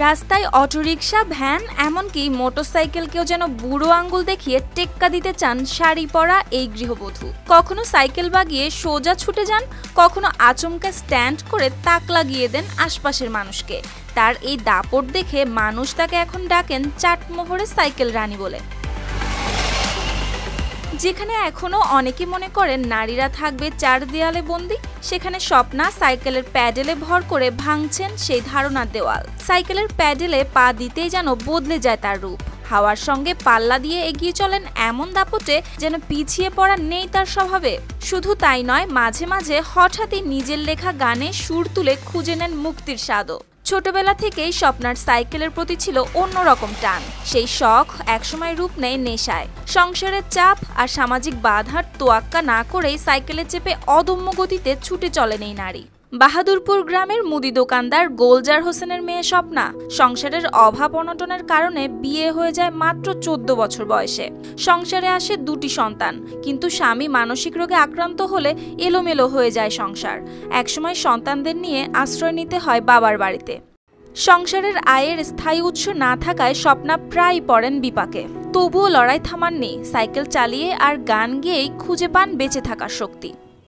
রাস্তায় autorickshaw, van, এমনকি মোটরসাইকেলকেও যেন বুড়ো আঙ্গুল দেখিয়ে টেক্কা দিতে চান শাড়ি পরা এই গৃহবধূ। কখনো সাইকেল বাগিয়ে সোজা ছুটে যান, কখনো আচমকা স্ট্যান্ড করে তাক লাগিয়ে দেন আশপাশের মানুষকে। তার এই দাপট দেখে মানুষ তাকে এখন ডাকেন চাটমোহরের সাইকেল রানী বলে। যেখানে এখনো অনেকে মনে করেন নারীরা থাকবে চার দেয়ালে বন্দী, সেখানে স্বপ্না সাইকেলের প্যাডেলে ভর করে ভাঙছেন সেই ধারণার দেওয়াল। সাইকেলের প্যাডেলে পা দিতেই যেন বদলে যায় তার রূপ। হাওয়ার সঙ্গে পাল্লা দিয়ে এগিয়ে চলেন এমন দাপটে যেন পিছিয়ে পড়া নেই তার স্বভাবে। শুধু তাই নয়, মাঝে মাঝে হঠাৎই নিজের লেখা গানে সুর তুলে খুঁজে নেন মুক্তির স্বাদও। ছোটবেলা থেকেই স্বপ্নার সাইকেলের প্রতি ছিল অন্যরকম টান। সেই শখ একসময় রূপ নেয় নেশায়। সংসারের চাপ আর সামাজিক বাধার তোয়াক্কা না করেই সাইকেলে চেপে অদম্য গতিতে ছুটে চলেন এই নারী। বাহাদুরপুর গ্রামের মুদি দোকানদার গোলজার হোসেনের মেয়ে স্বপ্না সংসারের অভাব অনটনের কারণে বিয়ে হয়ে যায় মাত্র 14 বছর বয়সে। সংসারে আসে দুটি সন্তান, কিন্তু স্বামী মানসিক রোগে আক্রান্ত হলে এলোমেলো হয়ে যায় সংসার। একসময় সন্তানদের নিয়ে আশ্রয় নিতে হয় বাবার বাড়িতে। সংসারের আয়ের স্থায়ী উৎস না থাকায় স্বপ্না প্রায় পড়েন বিপাকে। তবুও লড়াই থামাননি। সাইকেল চালিয়ে আর গান গেয়েই খুঁজে পান বেঁচে থাকার শক্তি।